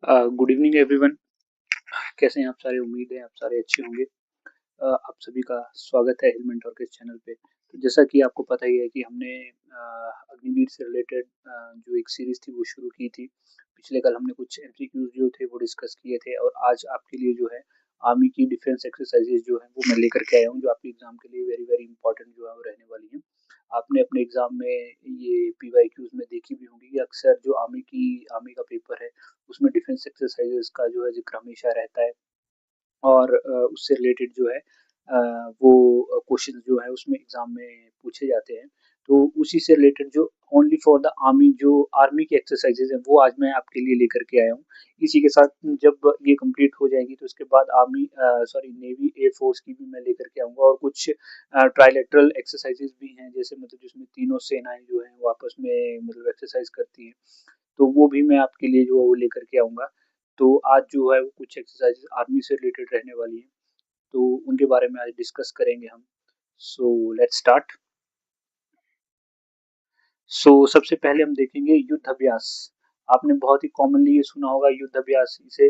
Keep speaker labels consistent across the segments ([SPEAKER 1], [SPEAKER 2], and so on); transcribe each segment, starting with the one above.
[SPEAKER 1] Good evening everyone. कैसे हैं आप सारे? उम्मीद है आप सारे अच्छे होंगे। आप सभी का स्वागत है एलिमेंट और के चैनल पे। तो जैसा कि आपको पता ही है कि हमने अग्निवीर से रिलेटेड जो एक सीरीज थी वो शुरू की थी। पिछले कल हमने कुछ एमसीक्यूज जो थे वो डिस्कस किए थे और आज आपके लिए जो है आर्मी की डिफेंस एक्सरसाइजेज जो है वो मैं लेकर के आया हूँ, जो आपके एग्जाम के लिए वेरी वेरी इंपॉर्टेंट जो है वो रहने वाली है। आपने अपने एग्जाम में ये पीवाईक्यूज में देखी भी होंगी कि अक्सर जो आर्मी का पेपर है उसमें डिफेंस एक्सरसाइजेज का जो है जिक्र हमेशा रहता है। और उससे रिलेटेड जो है वो क्वेश्चन जो है उसमें एग्जाम में पूछे जाते हैं। तो उसी से रिलेटेड जो ओनली फॉर द आर्मी जो आर्मी की एक्सरसाइजेज है वो आज मैं आपके लिए लेकर के आया हूँ। इसी के साथ जब ये कंप्लीट हो जाएगी तो उसके बाद नेवी एयर फोर्स की भी मैं लेकर के आऊँगा और कुछ ट्राइलेटरल एक्सरसाइजेज भी हैं, जैसे मतलब जिसमें तीनों सेनाएं जो हैं वो आपस में मतलब एक्सरसाइज करती हैं। तो वो भी मैं आपके लिए जो है वो लेकर के आऊँगा। तो आज जो है वो कुछ एक्सरसाइजेज आर्मी से रिलेटेड रहने वाली हैं, तो उनके बारे में आज डिस्कस करेंगे हम। So let's start. सबसे पहले हम देखेंगे युद्ध अभ्यास। आपने बहुत ही कॉमनली ये सुना होगा युद्ध अभ्यास। इसे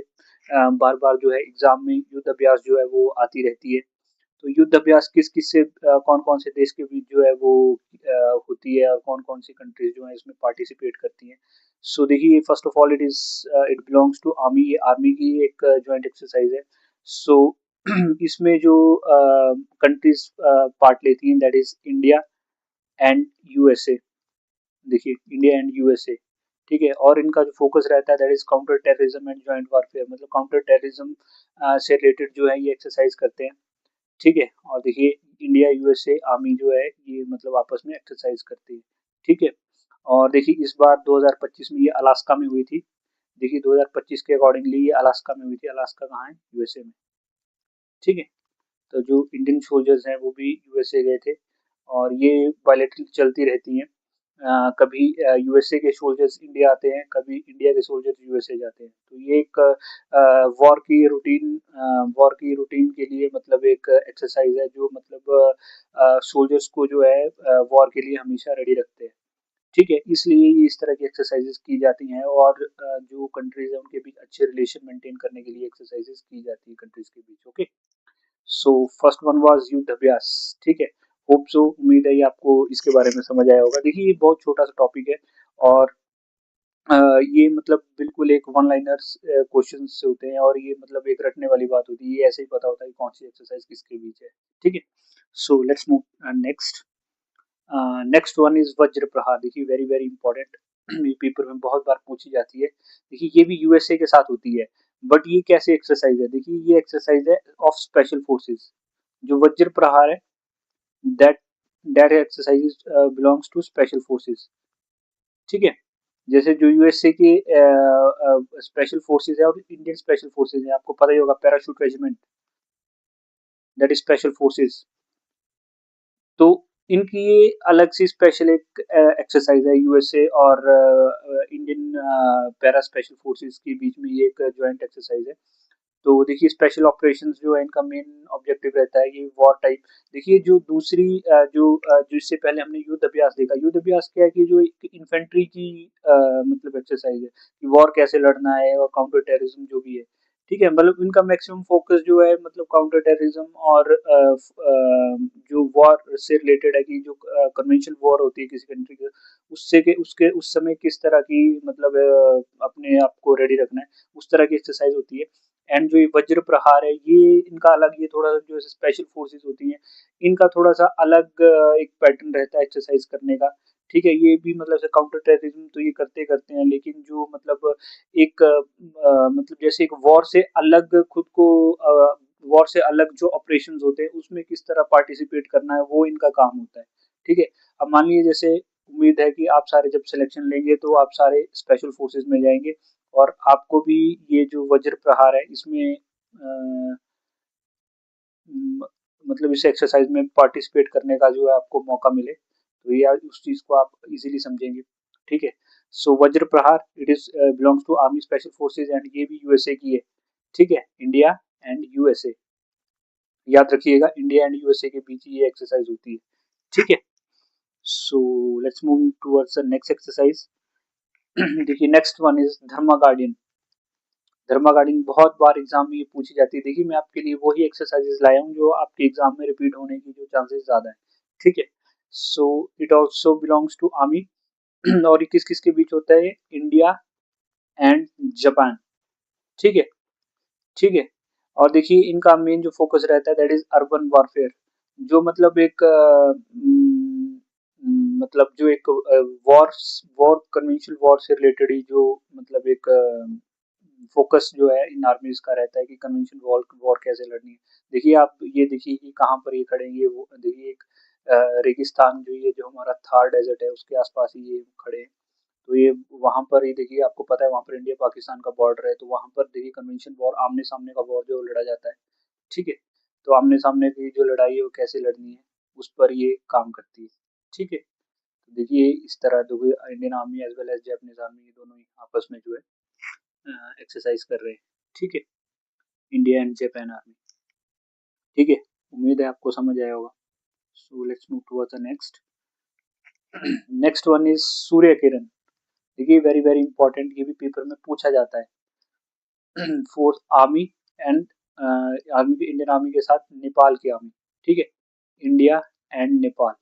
[SPEAKER 1] बार बार जो है एग्जाम में युद्ध अभ्यास जो है वो आती रहती है। तो युद्ध अभ्यास किस किस से कौन कौन से देश के बीच जो है वो होती है और कौन कौन सी कंट्रीज जो है इसमें पार्टिसिपेट करती हैं। सो देखिए, first of all it belongs to army. ये आर्मी की एक ज्वाइंट एक्सरसाइज है। सो इसमें जो कंट्रीज पार्ट लेती हैं that is India and USA. देखिए, इंडिया एंड यूएसए, ठीक है। और इनका जो फोकस रहता है that is counter terrorism and joint warfare, मतलब काउंटर टेररिज्म से रिलेटेड जो है ये एक्सरसाइज करते हैं, ठीक है। और देखिए, इंडिया यूएसए आर्मी जो है ये मतलब आपस में एक्सरसाइज करती है, ठीक है। और देखिए, इस बार 2025 में ये अलास्का में हुई थी। देखिए, 2025 के अकॉर्डिंगली ये अलास्का में हुई थी। अलास्का कहाँ है? यूएसए में, ठीक है। तो जो इंडियन सोल्जर्स हैं वो भी यूएसए गए थे और ये बायलैटरल चलती रहती हैं। कभी यूएसए के सोल्जर्स इंडिया आते हैं, कभी इंडिया के सोल्जर्स यूएसए जाते हैं। तो ये एक वॉर की रूटीन के लिए मतलब एक एक्सरसाइज है जो मतलब सोल्जर्स को जो है वॉर के लिए हमेशा रेडी रखते हैं, ठीक है। इसलिए ये इस तरह की एक्सरसाइजेज की जाती हैं और जो कंट्रीज है उनके बीच अच्छे रिलेशन मेंटेन करने के लिए एक्सरसाइजेज की जाती है कंट्रीज के बीच, okay. So first one was Yudh Abhyas, ठीक है। होप सो, उम्मीद है ये आपको इसके बारे में समझ आया होगा। देखिए, ये बहुत छोटा सा टॉपिक है और ये मतलब बिल्कुल एक वन लाइनर्स क्वेश्चन से होते हैं और ये मतलब एक रटने वाली बात होती है। ये ऐसे ही पता होता है कि कौन सी एक्सरसाइज किसके बीच है, ठीक है। So let's move next. Next one is वज्र प्रहार। देखिए, वेरी वेरी इंपॉर्टेंट, ये पेपर में बहुत बार पूछी जाती है। देखिए, ये भी यूएसए के साथ होती है, बट ये कैसे एक्सरसाइज है? देखिए, ये एक्सरसाइज है ऑफ स्पेशल फोर्सेस। जो वज्र प्रहार है that that exercise belongs to special forces, ठीक है। जैसे जो यूएसए की स्पेशल फोर्सेस है और इंडियन स्पेशल फोर्सेस है, आपको पता ही होगा parachute regiment, that is special forces. तो इनकी ये अलग सी स्पेशल एक एक्सरसाइज है यूएसए और इंडियन पैरा स्पेशल फोर्सेस के बीच में। ये एक ज्वाइंट एक्सरसाइज है। तो देखिए, स्पेशल ऑपरेशंस जो है इनका मेन ऑब्जेक्टिव रहता है ये वॉर टाइप। देखिए, जो दूसरी जो इससे पहले हमने युद्ध अभ्यास देखा। युद्ध अभ्यास क्या है कि जो एक इन्फेंट्री की मतलब एक्सरसाइज है कि वॉर कैसे लड़ना है और काउंटर टेररिज्म जो भी है, ठीक है। मतलब इनका मैक्सिमम फोकस जो है मतलब काउंटर टेररिज्म और जो वॉर से रिलेटेड है कि जो कन्वेंशनल वॉर होती है किसी कंट्री के, उससे के उसके उस समय किस तरह की मतलब अपने आप को रेडी रखना है, उस तरह की एक्सरसाइज होती है। एंड जो ये वज्र प्रहार है ये इनका अलग, ये थोड़ा जो स्पेशल फोर्सेस होती हैं इनका थोड़ा सा अलग एक पैटर्न रहता है एक्सरसाइज करने का, ठीक है। ये भी मतलब से काउंटर टेररिज्म तो ये करते करते हैं, लेकिन जो मतलब एक मतलब जैसे एक वॉर से अलग खुद को वॉर से अलग जो ऑपरेशंस होते हैं उसमें किस तरह पार्टिसिपेट करना है वो इनका काम होता है, ठीक है। अब मान लीजिए, जैसे उम्मीद है कि आप सारे जब सिलेक्शन लेंगे तो आप सारे स्पेशल फोर्सेस में जाएंगे और आपको भी ये जो वज्र प्रहार है इसमें मतलब इस एक्सरसाइज में पार्टिसिपेट करने का जो है आपको मौका मिले, तो ये उस चीज को आप इजीली समझेंगे, ठीक है। So Vajra Prahar it is belongs to army special forces and ये भी यूएसए की है, ठीक है। इंडिया एंड यूएसए, याद रखिएगा, इंडिया एंड यूएसए के बीच ये एक्सरसाइज होती है, ठीक है। So let's move towards the next exercise. देखिए, next one is Dharma guardian. Dharma guardian बहुत बार एग्जाम में ये पूछी जाती है। देखिए मैं आपके लिए वही एक्सरसाइजेस लाया हूँ जो आपके एग्जाम में रिपीट होने की जो चांसेस ज्यादा है। ठीक है, so it also belongs to army. और ये किस किस के बीच होता है? India and Japan. ठीक है, ठीक है। और देखिए इनका मेन जो फोकस रहता है दैट इज अर्बन वॉरफेयर, जो मतलब एक मतलब जो एक वॉर वॉर कन्वेंशनल वॉर से रिलेटेड ही जो मतलब एक फोकस जो है इन आर्मीज का रहता है कि कन्वेंशनल वॉर वॉर कैसे लड़नी है। देखिए आप ये देखिए कि कहाँ पर ये खड़े हैं, ये वो देखिए एक रेगिस्तान जो ये जो हमारा थार डेजर्ट है उसके आसपास ही ये खड़े हैं। तो ये वहां पर ही देखिए आपको पता है वहां पर इंडिया पाकिस्तान का बॉर्डर है, तो वहां पर देखिए कन्वेंशन वॉर आमने सामने का वॉर जो लड़ा जाता है। ठीक है, तो आमने सामने की जो लड़ाई है वो कैसे लड़नी है उस पर ये काम करती है। ठीक है, तो देखिए इस तरह देखिए Indian army as well as Japanese army ये दोनों ही आपस में जो है एक्सरसाइज कर रहे हैं। ठीक है, इंडिया एंड जापान आर्मी। ठीक है, उम्मीद है आपको समझ आया होगा। So let's move towards the next. Next one is Surya Kiran. देखिए वेरी वेरी इंपॉर्टेंट, ये भी पेपर में पूछा जाता है। Fourth army and army, Indian army के साथ नेपाल की आर्मी। ठीक है, India and Nepal,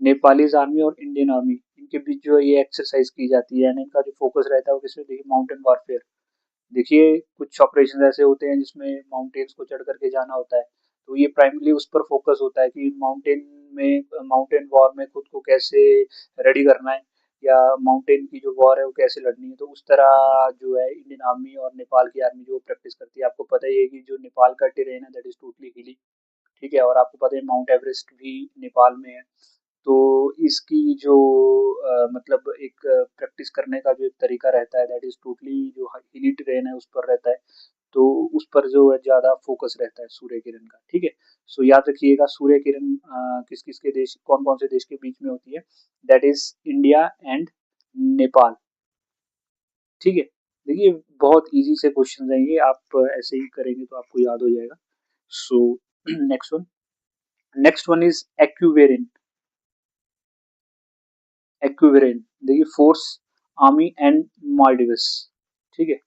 [SPEAKER 1] Nepalese army और इंडियन आर्मी इनके बीच जो ये एक्सरसाइज की जाती है एंड इनका जो फोकस रहता है वो किसमें? देखिए माउंटेन वॉरफेयर। देखिए कुछ ऑपरेशन ऐसे होते हैं जिसमें माउंटेन्स को चढ़ करके जाना होता है, तो ये प्राइमरली उस पर फोकस होता है कि माउंटेन वॉर में खुद को कैसे रेडी करना है या माउंटेन की जो वॉर है वो कैसे लड़नी है। तो उस तरह जो है इंडियन आर्मी और नेपाल की आर्मी जो प्रैक्टिस करती है। आपको पता ही है कि जो नेपाल का टेरेन है दैट इज टोटली हिली। ठीक है, और आपको पता है माउंट एवरेस्ट भी नेपाल में है। तो इसकी जो मतलब एक प्रैक्टिस करने का जो एक तरीका रहता है दैट इज टोटली जो हिली टेरेन है उस पर रहता है। तो उस पर जो है ज्यादा फोकस रहता है सूर्य किरण का। ठीक है, सो याद रखिएगा सूर्य किरण किस किस के देश, कौन कौन से देश के बीच में होती है? That is India and Nepal. ठीक है, देखिए बहुत इजी से क्वेश्चन रहेंगे, आप ऐसे ही करेंगे तो आपको याद हो जाएगा। So next one is Ekuverin. Ekuverin देखिए फोर्स आर्मी एंड मालदीव्स। ठीक है,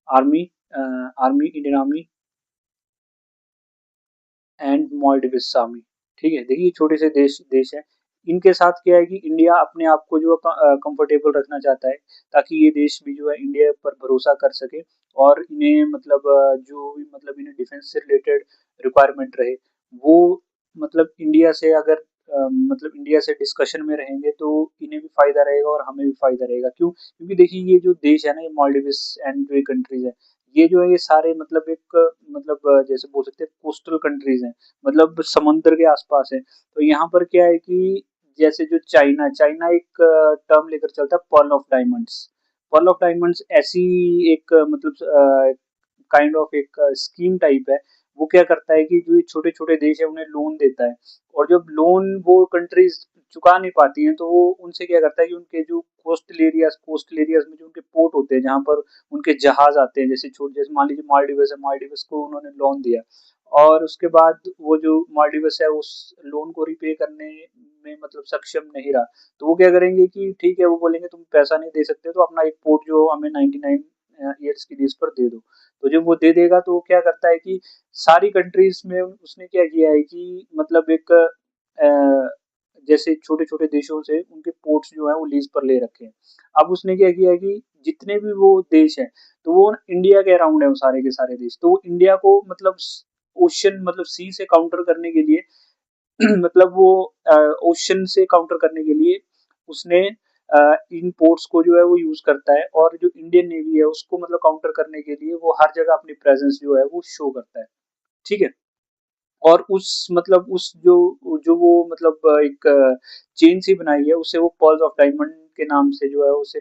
[SPEAKER 1] army army Indian army and Maldives army. ठीक है, देखिए छोटे से देश देश है। इनके साथ क्या है कि इंडिया अपने आप को जो कंफर्टेबल रखना चाहता है ताकि ये देश भी जो है इंडिया पर भरोसा कर सके और इन्हें मतलब जो भी मतलब इन्हें डिफेंस से रिलेटेड रिक्वायरमेंट रहे वो मतलब इंडिया से अगर मतलब इंडिया से डिस्कशन में रहेंगे तो इन्हें भी फायदा रहेगा और हमें भी फायदा रहेगा। क्यों? क्योंकि देखिए ये जो देश है ना, ये मालदीव्स एंड जो कंट्रीज है, ये जो है ये सारे मतलब एक मतलब जैसे बोल सकते हैं कोस्टल कंट्रीज हैं, मतलब समुद्र के आसपास है। तो यहाँ पर क्या है कि जैसे जो चाइना चाइना एक टर्म लेकर चलता है pearl of diamonds. Pearl of diamonds ऐसी एक मतलब काइंड ऑफ एक स्कीम टाइप है। वो क्या करता है कि जो छोटे छोटे देश है उन्हें लोन देता है, और जब लोन वो कंट्रीज चुका नहीं पाती हैं तो वो उनसे क्या करता है कि उनके जो कोस्टल एरियाज में जो उनके पोर्ट होते हैं जहाँ पर उनके जहाज आते हैं, जैसे छोटे जैसे मान लीजिए मालदीव्स है, मालदीव्स को उन्होंने लोन दिया और उसके बाद वो जो मालदीव्स है उस लोन को रिपे करने में मतलब सक्षम नहीं रहा, तो वो क्या करेंगे कि ठीक है वो बोलेंगे तुम पैसा नहीं दे सकते तो अपना एक पोर्ट जो हमें 99 ईयर्स की लीज पर दे दो। तो जब वो दे देगा तो वो क्या करता है कि सारी कंट्रीज में उसने क्या किया है कि मतलब एक जैसे छोटे छोटे देशों से उनके पोर्ट्स जो है वो लीज पर ले रखे हैं। अब उसने क्या किया है कि जितने भी वो देश हैं तो वो इंडिया के अराउंड है वो सारे के सारे देश, तो इंडिया को मतलब ओशन मतलब सी से काउंटर करने के लिए मतलब वो ओशन से काउंटर करने के लिए उसने इन पोर्ट्स को जो है वो यूज करता है, और जो इंडियन नेवी है उसको मतलब काउंटर करने के लिए वो हर जगह अपनी प्रेजेंस जो है वो शो करता है। ठीक है, और उस मतलब उस जो जो वो मतलब एक चेन सी बनाई है उसे वो पर्ल्स ऑफ डायमंड के नाम से जो है उसे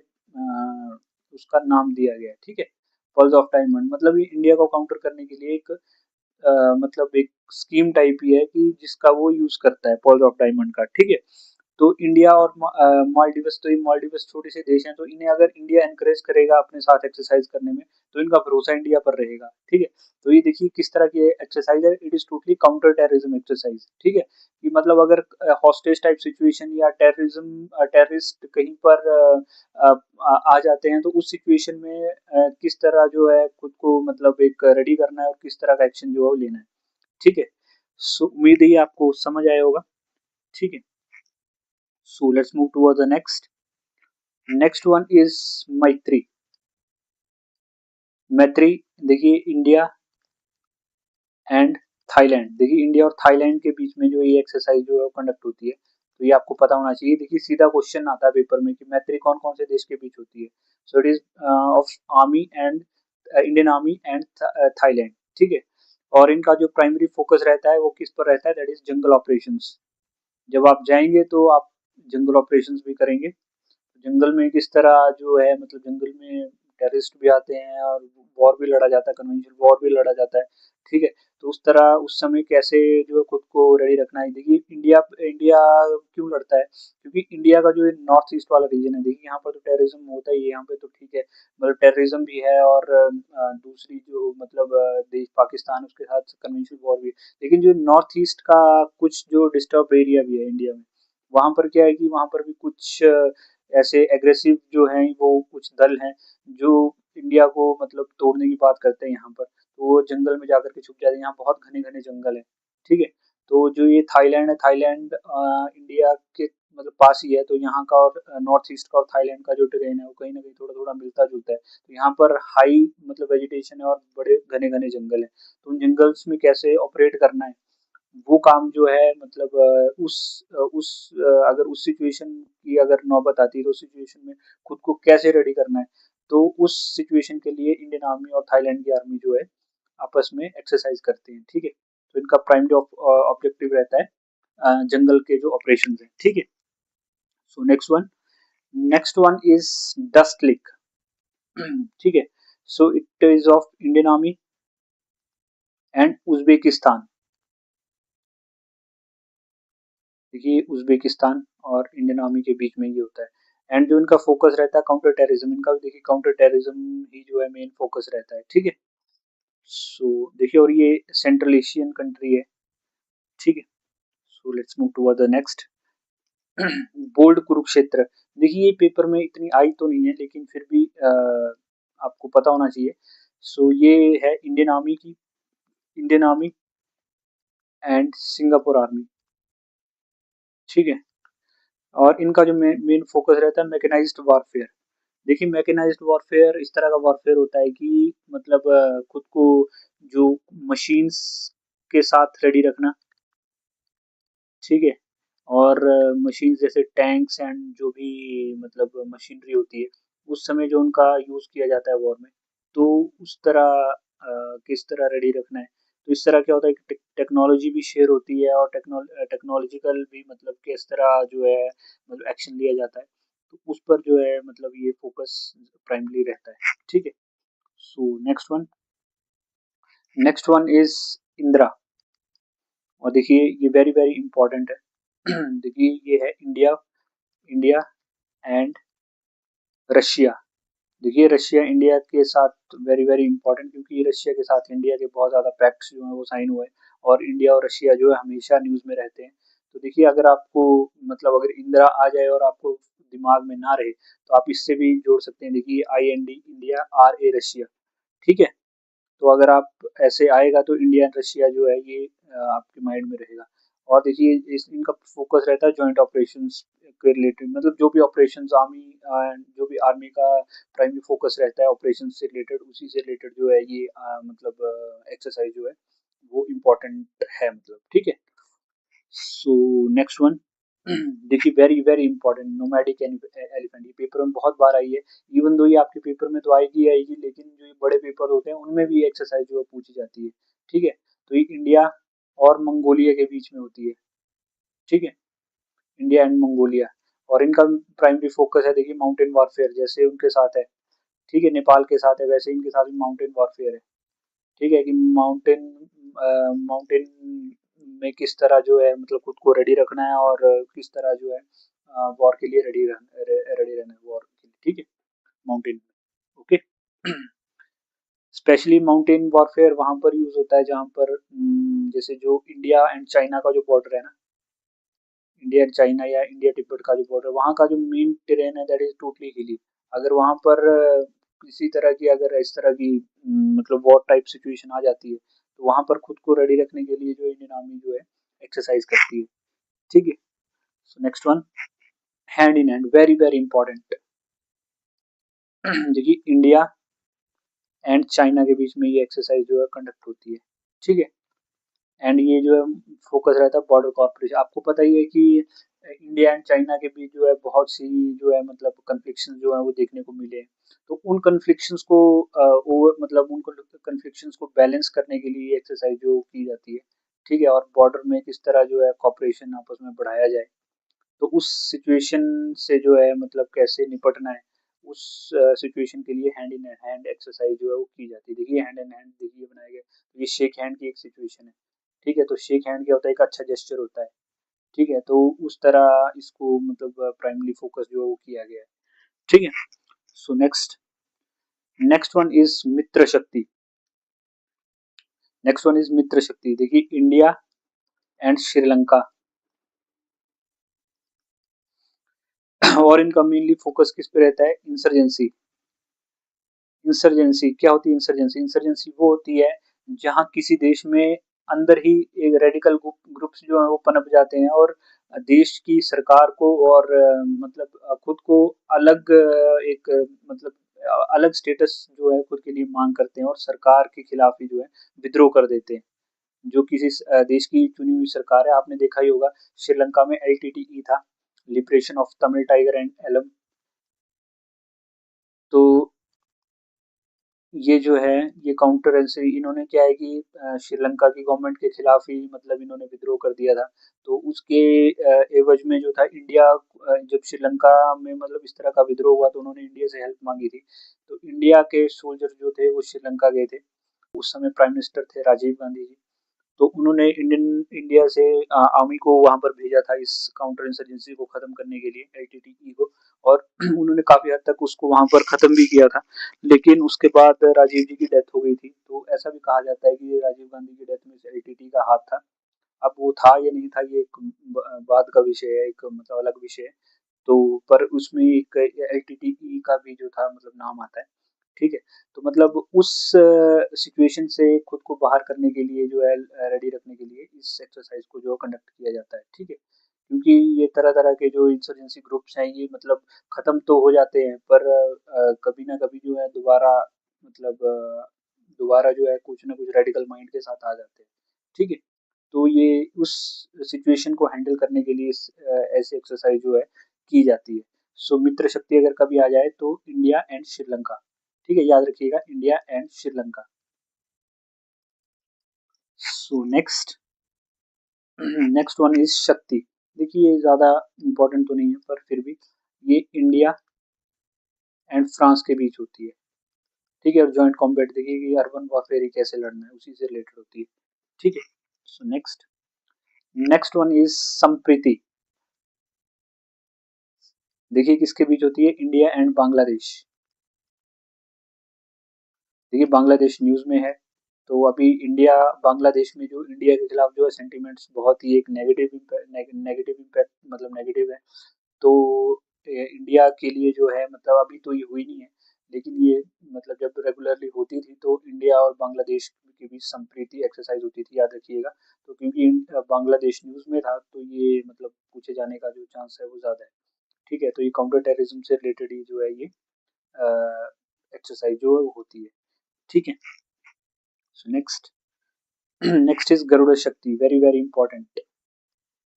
[SPEAKER 1] उसका नाम दिया गया है। ठीक है, पर्ल्स ऑफ डायमंड मतलब ये इंडिया को काउंटर करने के लिए एक मतलब एक स्कीम टाइप ही है कि जिसका वो यूज करता है पर्ल्स ऑफ डायमंड का। ठीक है, तो इंडिया और मालदीव्स, तो ये मालदीव्स छोटे से देश हैं, तो इन्हें अगर इंडिया एनकरेज करेगा अपने साथ एक्सरसाइज करने में, तो इनका भरोसा इंडिया पर रहेगा। ठीक है, तो ये देखिए किस तरह की एक्सरसाइज है, it is totally counter terrorism exercise. ठीक है, कि मतलब अगर हॉस्टेज टाइप सिचुएशन या टेररिज्म टेररिस्ट कहीं पर आ जाते हैं, तो उस सिचुएशन में किस तरह जो है खुद को मतलब एक रेडी करना है और किस तरह का एक्शन जो है वो लेना है। ठीक है, सो उम्मीद है ये आपको समझ आया होगा। ठीक है, so let's move towards the next one is मैत्री। मैत्री देखिए इंडिया एंड थाईलैंड, देखिए इंडिया और थाईलैंड के बीच में जो ये एक्सरसाइज जो है वो कंडक्ट होती है, तो ये आपको पता होना चाहिए। देखिए सीधा क्वेश्चन आता है पेपर में कि मैत्री कौन कौन से देश के बीच होती है। So it is of army and Indian army and Thailand. ठीक है, और इनका जो प्राइमरी फोकस रहता है वो किस पर रहता है, दैट इज जंगल ऑपरेशंस। जब आप जाएंगे तो आप जंगल ऑपरेशंस भी करेंगे। जंगल में किस तरह जो है मतलब जंगल में टेररिस्ट भी आते हैं और वॉर भी लड़ा जाता है, कन्वेंशनल वॉर भी लड़ा जाता है। ठीक है, तो उस तरह उस समय कैसे जो है खुद को रेडी रखना है। देखिए इंडिया इंडिया क्यों लड़ता है, क्योंकि इंडिया का जो नॉर्थ ईस्ट वाला रीजन है, देखिए यहाँ पर तो टेररिज्म होता ही है यहाँ पे, तो ठीक है मतलब टेररिज्म भी है और दूसरी जो मतलब देश पाकिस्तान उसके साथ कन्वेंशनल वॉर भी है। लेकिन जो नॉर्थ ईस्ट का कुछ जो डिस्टर्ब एरिया भी है इंडिया में, वहाँ पर क्या है कि वहाँ पर भी कुछ ऐसे एग्रेसिव जो हैं वो कुछ दल हैं जो इंडिया को मतलब तोड़ने की बात करते हैं यहाँ पर, तो वो जंगल में जाकर के छुप जाते हैं। यहाँ बहुत घने घने जंगल है। ठीक है, तो जो ये थाईलैंड है, थाईलैंड इंडिया के मतलब पास ही है, तो यहाँ का और नॉर्थ ईस्ट का और थाईलैंड का जो टेरेन है वो कहीं ना कहीं थोड़ा थोड़ा मिलता जुलता है। तो यहाँ पर हाई मतलब वेजिटेशन है और बड़े घने घने जंगल है, तो उन जंगल्स में कैसे ऑपरेट करना है वो काम जो है मतलब अगर उस सिचुएशन की अगर नौबत आती है, तो उस सिचुएशन में खुद को कैसे रेडी करना है, तो उस सिचुएशन के लिए इंडियन आर्मी और थाईलैंड की आर्मी जो है आपस में एक्सरसाइज करते हैं। ठीक है, तो इनका प्राइमरी ऑब्जेक्टिव रहता है जंगल के जो ऑपरेशन है। ठीक है, so next one is Dustlik. ठीक है, so it is of Indian army and Uzbekistan. देखिए उज्बेकिस्तान और इंडियन आर्मी के बीच में ये होता है, एंड जो इनका फोकस रहता है काउंटर टेररिज्म, इनका भी देखिए काउंटर टेररिज्म ही जो है मेन फोकस रहता है। ठीक है, सो देखिए और ये सेंट्रल एशियन कंट्री है। ठीक है, so let's move toward the next. Bold Kurukshetra, देखिए ये पेपर में इतनी आई तो नहीं है लेकिन फिर भी आपको पता होना चाहिए। सो ये है Indian army and Singapore army. ठीक है, और इनका जो मेन फोकस रहता है मैकेनाइज्ड वारफेयर। देखिए मैकेनाइज्ड वॉरफेयर इस तरह का वॉरफेयर होता है कि मतलब खुद को जो मशीन्स के साथ रेडी रखना। ठीक है, और मशीन जैसे टैंक्स एंड जो भी मतलब मशीनरी होती है उस समय जो उनका यूज किया जाता है वॉर में, तो उस तरह किस तरह रेडी रखना है। तो इस तरह क्या होता है कि टेक्नोलॉजी भी शेयर होती है और टेक्नोलॉजिकल भी मतलब किस तरह जो है मतलब एक्शन लिया जाता है, तो उस पर जो है मतलब ये फोकस प्राइमरी रहता है। ठीक है, so next one is Indira. और देखिए ये वेरी वेरी इंपॉर्टेंट है। देखिए ये है इंडिया इंडिया एंड रशिया। देखिए रशिया इंडिया के साथ वेरी वेरी इंपॉर्टेंट, क्योंकि रशिया के साथ इंडिया के बहुत ज़्यादा पैक्ट्स जो हैं वो साइन हुए हैं, और इंडिया और रशिया जो है हमेशा न्यूज़ में रहते हैं। तो देखिए अगर आपको मतलब अगर इंदिरा आ जाए और आपको दिमाग में ना रहे, तो आप इससे भी जोड़ सकते हैं। देखिए IND इंडिया, RA रशिया। ठीक है, तो अगर आप ऐसे आएगा तो इंडिया एंड रशिया जो है ये आपके माइंड में रहेगा। और देखिए इस इनका फोकस रहता है जॉइंट ऑपरेशंस के रिलेटेड, मतलब जो भी ऑपरेशंस आर्मी जो भी आर्मी का प्राइमरी फोकस रहता है ऑपरेशन से रिलेटेड, उसी से रिलेटेड जो है ये मतलब एक्सरसाइज जो है वो इम्पोर्टेंट है मतलब। ठीक है, सो नेक्स्ट वन। देखिए very very important nomadic elephant, ये पेपर में बहुत बार आई है। इवन दो ये आपके पेपर में तो आएगी आएगी, लेकिन जो ये बड़े पेपर होते हैं उनमें भी एक्सरसाइज जो है पूछी जाती है। ठीक है, तो ये इंडिया और मंगोलिया के बीच में होती है। ठीक है, इंडिया एंड मंगोलिया, और इनका प्राइमरी फोकस है देखिए माउंटेन वॉरफेयर, जैसे उनके साथ है। ठीक है, नेपाल के साथ है वैसे इनके साथ भी माउंटेन वॉरफेयर है। ठीक है, कि माउंटेन माउंटेन में किस तरह जो है मतलब खुद को रेडी रखना है और किस तरह जो है वॉर के लिए रेडी रहना है वॉर के लिए, ठीक है, माउंटेन में, ओके। स्पेशली माउंटेन वॉरफेयर वहां पर यूज होता है जहां पर जैसे जो इंडिया एंड चाइना का जो बॉर्डर है ना, इंडिया एंड चाइना या इंडिया तिब्बत का जो बॉर्डर, वहाँ का जो मेन टेरेन है दैट इज टोटली हिली। अगर वहाँ पर किसी तरह की अगर इस तरह की मतलब वॉर टाइप सिचुएशन आ जाती है तो वहाँ पर खुद को रेडी रखने के लिए जो इंडियन आर्मी जो है एक्सरसाइज करती है, ठीक है। So next one, hand in hand, very very important. देखिए इंडिया एंड चाइना के बीच में ये एक्सरसाइज जो है कंडक्ट होती है, ठीक है। एंड ये जो है फोकस रहता है बॉर्डर कॉर्पोरेशन। आपको पता ही है कि इंडिया एंड चाइना के बीच जो है बहुत सी जो है मतलब कन्फ्लिक्शन जो है वो देखने को मिले हैं। तो उन कन्फ्लिक्शंस को ओवर मतलब उन कन्फ्लिक्शंस को बैलेंस करने के लिए एक्सरसाइज जो की जाती है, ठीक है। और बॉर्डर में किस तरह जो है कॉपरेशन आपस में बढ़ाया जाए, तो उस सिचुएशन से जो है मतलब कैसे निपटना है, उस सिचुएशन के लिए हैंड इन हैंड एक्सरसाइज जो है वो की जाती है। देखिए हैंड इन हैंड देखिए बनाया गया, ये शेक हैंड की एक सिचुएशन है, ठीक है। तो शेक हैंड क्या होता है, एक अच्छा जेस्चर होता है, ठीक है। तो उस तरह इसको मतलब प्राइमरी फोकस जो है वो किया गया है, ठीक है। So next, next one is Mitra Shakti. Next one is Mitra शक्ति। देखिए इंडिया एंड श्रीलंका और इनका मेनली फोकस किस पे रहता है, इंसर्जेंसी। इंसर्जेंसी क्या होती है, इंसर्जेंसी, इंसर्जेंसी वो होती है जहां किसी देश में अंदर ही एक रेडिकल ग्रुप्स जो है वो पनप जाते हैं और देश की सरकार को और मतलब खुद को अलग एक मतलब अलग स्टेटस जो है खुद के लिए मांग करते हैं और सरकार के खिलाफ ही जो है विद्रोह कर देते हैं। जो किसी देश की चुनी हुई सरकार है, आपने देखा ही होगा श्रीलंका में एलटीटीई था, liberation of Tamil tiger and Eelam. तो ये जो है ये काउंटर ऐसे इन्होंने क्या है कि श्रीलंका की गवर्नमेंट के खिलाफ ही मतलब इन्होंने विद्रोह कर दिया था। तो उसके एवज में जो था इंडिया जब श्रीलंका में मतलब इस तरह का विद्रोह हुआ तो उन्होंने इंडिया से हेल्प मांगी थी। तो इंडिया के सोल्जर जो थे वो श्रीलंका गए थे, उस समय प्राइम मिनिस्टर थे राजीव गांधी जी। तो उन्होंने इंडिया से आर्मी को वहां पर भेजा था इस काउंटर इंसर्जेंसी को खत्म करने के लिए, एलटीटीई को। और उन्होंने काफी हद तक उसको वहां पर खत्म भी किया था। लेकिन उसके बाद राजीव जी की डेथ हो गई थी, तो ऐसा भी कहा जाता है कि राजीव गांधी की डेथ में एलटीटी का हाथ था। अब वो था या नहीं था ये एक बाद का विषय है, एक मतलब अलग विषय है। तो पर उसमें एक एलटीटीई का भी जो था मतलब नाम आता है, ठीक है। तो मतलब उस सिचुएशन से खुद को बाहर करने के लिए जो है रेडी रखने के लिए इस एक्सरसाइज को जो कंडक्ट किया जाता है, ठीक है। क्योंकि ये तरह तरह के जो इंसर्जेंसी ग्रुप्स हैं ये मतलब खत्म तो हो जाते हैं पर कभी ना कभी जो है दोबारा मतलब दोबारा जो है कुछ ना कुछ रेडिकल माइंड के साथ आ जाते हैं, ठीक है। तो ये उस सिचुएशन को हैंडल करने के लिए ऐसे एक्सरसाइज जो है की जाती है। सो मित्र शक्ति अगर कभी आ जाए तो इंडिया एंड श्रीलंका, ठीक है, याद रखिएगा India and Sri Lanka. So next, next one is शक्ति। देखिए ये ज्यादा इंपॉर्टेंट तो नहीं है पर फिर भी ये इंडिया एंड फ्रांस के बीच होती है, ठीक है। और जॉइंट कॉम्बैट देखिए कि अर्बन वॉरफेयर कैसे लड़ना है उसी से रिलेटेड होती है, ठीक है। So next, next one is Sampriti. देखिए किसके बीच होती है, इंडिया एंड बांग्लादेश। देखिए बांग्लादेश न्यूज में है। तो अभी इंडिया बांग्लादेश में जो इंडिया के खिलाफ जो है सेंटीमेंट्स बहुत ही एक नेगेटिव इम्पैक्ट मतलब नेगेटिव है। तो इंडिया के लिए जो है मतलब अभी तो ये हुई नहीं है, लेकिन ये मतलब जब रेगुलरली होती थी तो इंडिया और बांग्लादेश के बीच संप्रीति एक्सरसाइज होती थी, याद रखिएगा। तो क्योंकि बांग्लादेश न्यूज में था तो ये मतलब पूछे जाने का जो चांस है वो ज्यादा है, ठीक है। तो ये काउंटर टेररिज्म से रिलेटेड ही जो है ये एक्सरसाइज जो है वो होती है, ठीक है। So next, next is Garuda Shakti, very very important.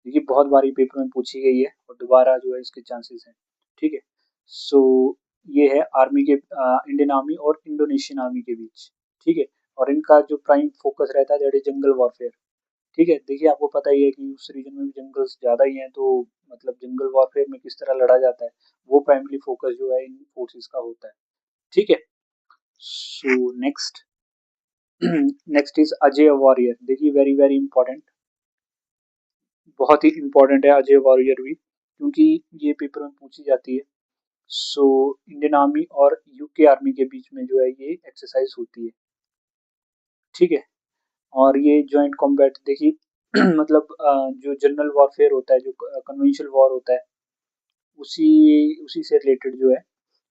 [SPEAKER 1] देखिए बहुत बारी पेपर में पूछी गई है और दोबारा जो है इसके चांसेस हैं, ठीक है। सो ये है आर्मी के इंडियन आर्मी और इंडोनेशियन आर्मी के बीच, ठीक है। और इनका जो प्राइम फोकस रहता है दैट इज जंगल वॉरफेयर, ठीक है। देखिए आपको पता ही है कि उस रीजन में भी जंगल्स ज्यादा ही हैं, तो मतलब जंगल वॉरफेयर में किस तरह लड़ा जाता है वो प्राइमरी फोकस जो है इन फोर्सेस का होता है, ठीक है। So next, next is Ajay warrior. देखिए वेरी वेरी इंपॉर्टेंट। बहुत ही इम्पोर्टेंट है अजय वॉरियर भी, क्योंकि ये पेपर में पूछी जाती है। सो इंडियन आर्मी और यूके आर्मी के बीच में जो है ये एक्सरसाइज होती है, ठीक है। और ये जॉइंट कॉम्बैट देखिए मतलब जो जनरल वॉरफेयर होता है, जो कन्वेंशनल वॉर होता है, उसी उसी से रिलेटेड जो है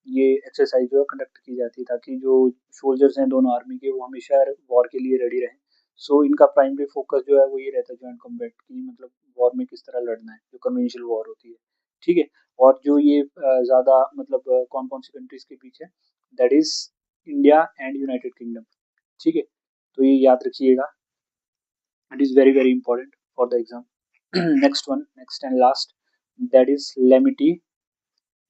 [SPEAKER 1] ये एक्सरसाइज जो है कंडक्ट की जाती है, ताकि जो सोल्जर्स हैं दोनों आर्मी के वो हमेशा वॉर के लिए रेडी रहें। सो इनका प्राइमरी फोकस जो है वो ये रहता है जॉइंट कॉम्बैट की, मतलब वॉर में किस तरह लड़ना है, जो कन्वेंशनल वॉर होती है, ठीक है। और जो ये ज़्यादा मतलब कौन कौन सी कंट्रीज के बीच है, that is India and United Kingdom, ठीक है। तो ये याद रखिएगा, it is very very important for the exam. Next one, next and last, that is Lamitiye,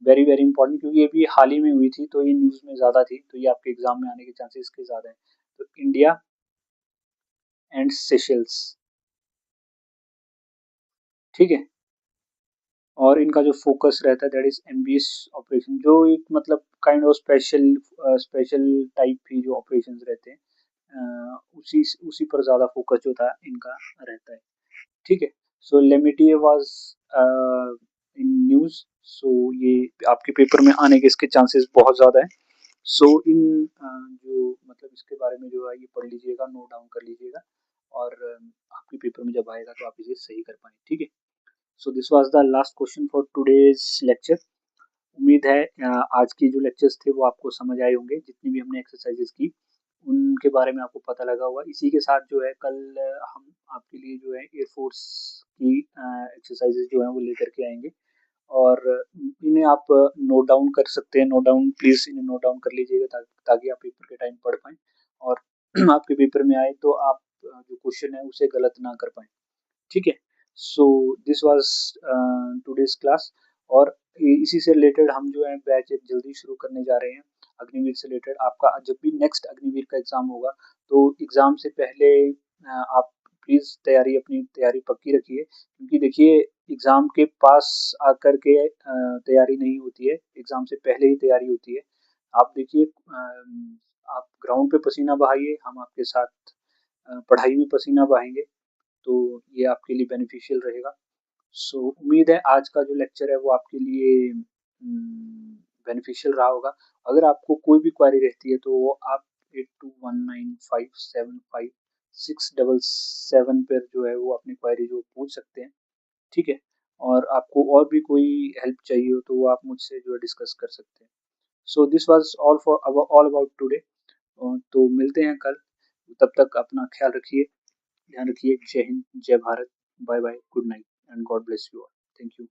[SPEAKER 1] very very important, क्योंकि ये भी हाल ही में हुई थी, तो ये न्यूज़ में ज़्यादा थी, तो ये आपके एग्जाम में आने के चांसेस इसके ज़्यादा हैं। तो इंडिया एंड सेशल्स, ठीक है। और इनका जो फोकस रहता है दैट इज एमबीएस ऑपरेशन, जो एक मतलब काइंड ऑफ स्पेशल टाइप की जो ऑपरेशंस रहते हैं, उसी उसी पर ज़्यादा फोकस जो था इनका रहता है, ठीक है। सो लेमिटिए वाज इन न्यूज़, सो ये आपके पेपर में आने के इसके चांसेस बहुत ज़्यादा है। सो इन जो मतलब इसके बारे में जो है ये पढ़ लीजिएगा, नोट डाउन कर लीजिएगा, और आपके पेपर में जब आएगा तो आप इसे सही कर पाएंगे, ठीक है। So this was the last question for today's lecture. उम्मीद है आज की जो लेक्चर्स थे वो आपको समझ आए होंगे, जितनी भी हमने एक्सरसाइजेस की उनके बारे में आपको पता लगा होगा। इसी के साथ जो है कल हम आपके लिए जो है एयरफोर्स की एक्सरसाइजेस जो है वो लेकर के आएंगे, और इन्हें आप नोट डाउन कर सकते हैं, नोट डाउन प्लीज़ इन्हें नोट डाउन कर लीजिएगा, ताकि आप पेपर के टाइम पढ़ पाएँ, और आपके पेपर में आए तो आप जो क्वेश्चन है उसे गलत ना कर पाएँ, ठीक है। So this was today's class, और इसी से रिलेटेड हम जो है बैच एक जल्दी शुरू करने जा रहे हैं अग्निवीर से रिलेटेड। आपका जब भी नेक्स्ट अग्निवीर का एग्ज़ाम होगा, तो एग्ज़ाम से पहले आप प्लीज़ अपनी तैयारी पक्की रखिए, क्योंकि देखिए एग्ज़ाम के पास आकर के तैयारी नहीं होती है, एग्ज़ाम से पहले ही तैयारी होती है। आप देखिए आप ग्राउंड पे पसीना बहाइए, हम आपके साथ पढ़ाई में पसीना बहाएंगे, तो ये आपके लिए बेनिफिशियल रहेगा। सो उम्मीद है आज का जो लेक्चर है वो आपके लिए बेनिफिशियल रहा होगा। अगर आपको कोई भी क्वेरी रहती है तो वो आप 8219575677 पर जो है वो अपनी क्वेरी जो पूछ सकते हैं, ठीक है। और आपको और भी कोई हेल्प चाहिए हो तो वो आप मुझसे जो है डिस्कस कर सकते हैं। So this was all about today. तो मिलते हैं कल, तब तक अपना ख्याल रखिए, ध्यान रखिए। जय हिंद, जय Bharat, bye bye, good night and God bless you all. Thank you.